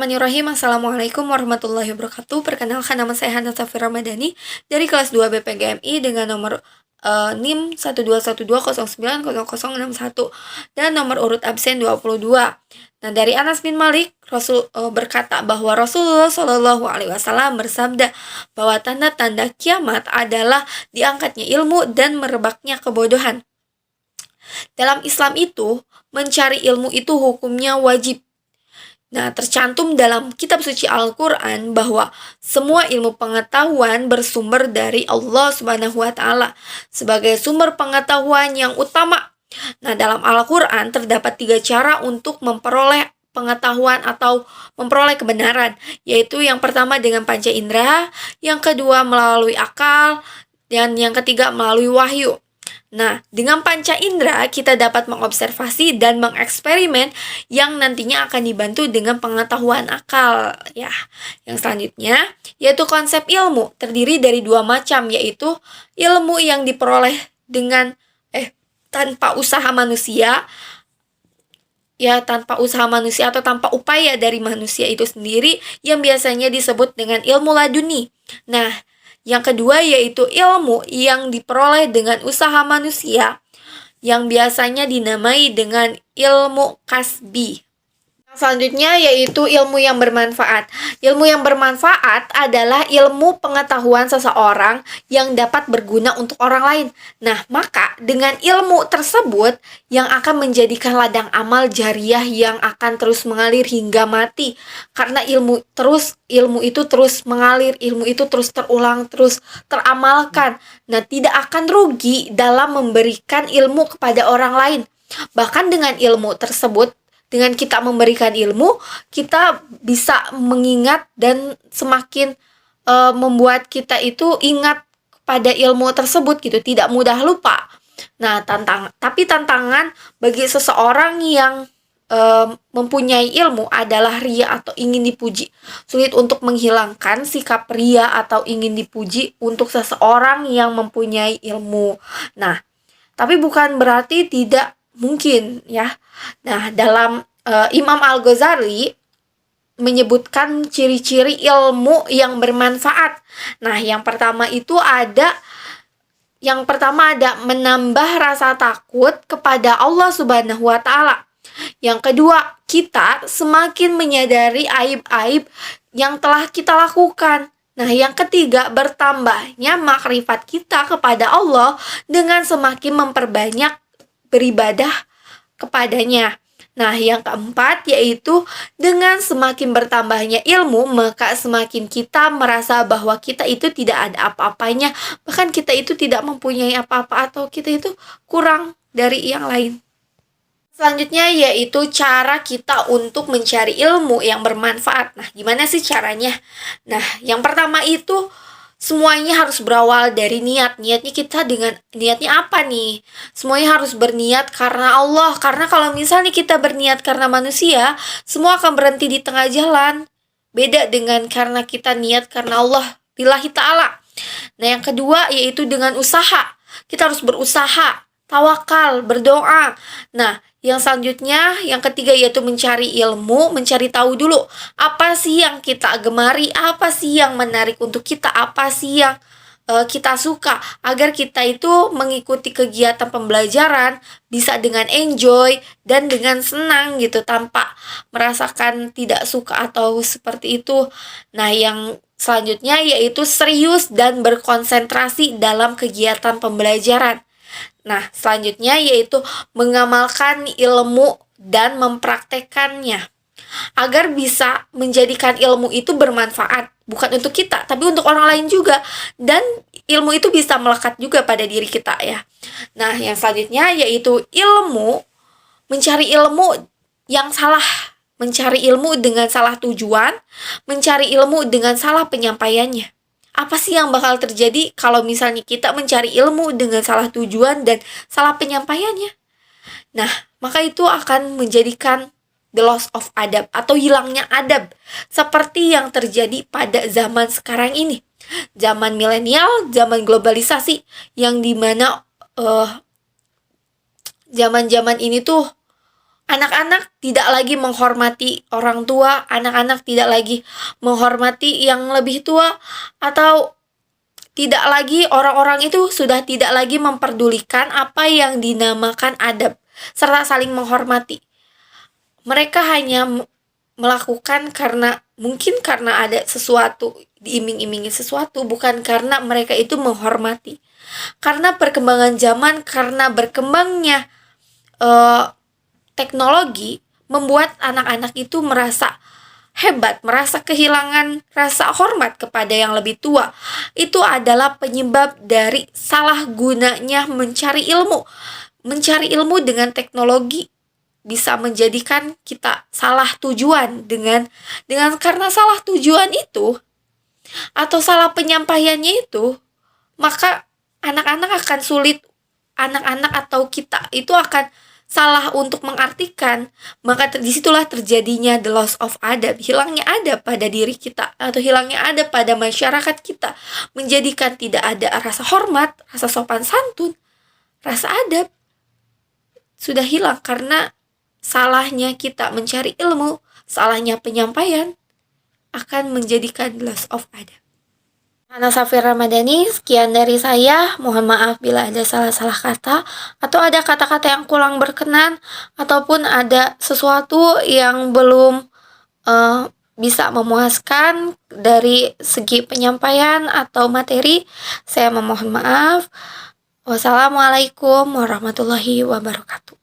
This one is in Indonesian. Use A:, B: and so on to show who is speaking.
A: Bismillahirrahmanirrahim. Assalamualaikum warahmatullahi wabarakatuh. Perkenalkan, nama saya Hana Safira Ramadhani dari kelas 2 BPGMI dengan nomor NIM 12120900061 dan nomor urut absen 22. Nah, dari Anas bin Malik, Rasul berkata bahwa Rasulullah Shallallahu Alaihi Wasallam bersabda bahwa tanda-tanda kiamat adalah diangkatnya ilmu dan merebaknya kebodohan. Dalam Islam itu, mencari ilmu itu hukumnya wajib. Nah, tercantum dalam kitab suci Al-Quran bahwa semua ilmu pengetahuan bersumber dari Allah Subhanahu wa Ta'ala sebagai sumber pengetahuan yang utama. Nah, dalam Al-Quran terdapat 3 cara untuk memperoleh pengetahuan atau memperoleh kebenaran, yaitu yang pertama dengan panca indera, yang kedua melalui akal, dan yang ketiga melalui wahyu. Nah, dengan panca indera kita dapat mengobservasi dan mengeksperimen yang nantinya akan dibantu dengan pengetahuan akal ya. Yang selanjutnya yaitu konsep ilmu terdiri dari 2 macam, yaitu ilmu yang diperoleh dengan tanpa usaha manusia atau tanpa upaya dari manusia itu sendiri yang biasanya disebut dengan ilmu laduni. Nah, yang kedua yaitu ilmu yang diperoleh dengan usaha manusia yang biasanya dinamai dengan ilmu kasbi. Yang selanjutnya yaitu ilmu yang bermanfaat. Ilmu yang bermanfaat adalah ilmu pengetahuan seseorang yang dapat berguna untuk orang lain. Nah, maka dengan ilmu tersebut yang akan menjadikan ladang amal jariah yang akan terus mengalir hingga mati. Karena ilmu itu terus mengalir, ilmu itu terus terulang, terus teramalkan. Nah, tidak akan rugi dalam memberikan ilmu kepada orang lain. Bahkan dengan ilmu tersebut, dengan kita memberikan ilmu, kita bisa mengingat dan semakin membuat kita itu ingat pada ilmu tersebut gitu, tidak mudah lupa. Nah, tapi tantangan bagi seseorang yang mempunyai ilmu adalah ria atau ingin dipuji. Sulit untuk menghilangkan sikap ria atau ingin dipuji untuk seseorang yang mempunyai ilmu. Nah, tapi bukan berarti tidak mungkin ya. Nah, dalam Imam Al-Ghazali menyebutkan ciri-ciri ilmu yang bermanfaat. Nah, yang pertama ada menambah rasa takut kepada Allah Subhanahu wa Ta'ala. Yang kedua, kita semakin menyadari aib-aib yang telah kita lakukan. Nah, yang ketiga, bertambahnya makrifat kita kepada Allah dengan semakin memperbanyak beribadah kepadanya. Nah, yang keempat yaitu dengan semakin bertambahnya ilmu, maka semakin kita merasa bahwa kita itu tidak ada apa-apanya, bahkan kita itu tidak mempunyai apa-apa atau kita itu kurang dari yang lain. Selanjutnya yaitu cara kita untuk mencari ilmu yang bermanfaat. Nah, gimana sih caranya? Nah, yang pertama itu semuanya harus berawal dari niat. Niatnya apa nih? Semuanya harus berniat karena Allah. Karena kalau misalnya kita berniat karena manusia, semua akan berhenti di tengah jalan. Beda dengan karena kita niat karena Allah, lillahi ta'ala. Nah, yang kedua yaitu dengan usaha. Kita harus berusaha, tawakal, berdoa. Nah, yang selanjutnya, yang ketiga yaitu mencari ilmu, mencari tahu dulu apa sih yang kita gemari, apa sih yang menarik untuk kita, apa sih yang kita suka, agar kita itu mengikuti kegiatan pembelajaran bisa dengan enjoy dan dengan senang gitu, tanpa merasakan tidak suka atau seperti itu. Nah, yang selanjutnya yaitu serius dan berkonsentrasi dalam kegiatan pembelajaran. Nah, selanjutnya yaitu mengamalkan ilmu dan mempraktekannya agar bisa menjadikan ilmu itu bermanfaat, bukan untuk kita, tapi untuk orang lain juga. Dan ilmu itu bisa melekat juga pada diri kita ya. Nah, yang selanjutnya yaitu mencari ilmu yang salah, mencari ilmu dengan salah tujuan, mencari ilmu dengan salah penyampaiannya. Apa sih yang bakal terjadi kalau misalnya kita mencari ilmu dengan salah tujuan dan salah penyampaiannya? Nah, maka itu akan menjadikan the loss of adab atau hilangnya adab, seperti yang terjadi pada zaman sekarang ini. Zaman milenial, zaman globalisasi, yang dimana zaman-zaman ini tuh Anak-anak tidak lagi menghormati orang tua, anak-anak tidak lagi menghormati yang lebih tua, atau tidak lagi, orang-orang itu sudah tidak lagi memperdulikan apa yang dinamakan adab serta saling menghormati. Mereka hanya melakukan karena ada sesuatu, diiming-imingi sesuatu, bukan karena mereka itu menghormati. Karena perkembangan zaman, karena berkembangnya teknologi, membuat anak-anak itu merasa hebat, merasa kehilangan rasa hormat kepada yang lebih tua. Itu adalah penyebab dari salah gunanya mencari ilmu. Mencari ilmu dengan teknologi bisa menjadikan kita salah tujuan dengan karena salah tujuan itu atau salah penyampaiannya itu, maka anak-anak akan sulit, anak-anak atau kita itu akan salah untuk mengartikan, maka disitulah terjadinya the loss of adab, hilangnya adab pada diri kita atau hilangnya adab pada masyarakat kita, menjadikan tidak ada rasa hormat, rasa sopan santun, rasa adab sudah hilang karena salahnya kita mencari ilmu, salahnya penyampaian akan menjadikan the loss of adab. Ana Safira Ramadhani, sekian dari saya. Mohon maaf bila ada salah-salah kata atau ada kata-kata yang kurang berkenan ataupun ada sesuatu yang belum bisa memuaskan dari segi penyampaian atau materi. Saya memohon maaf. Wassalamualaikum warahmatullahi wabarakatuh.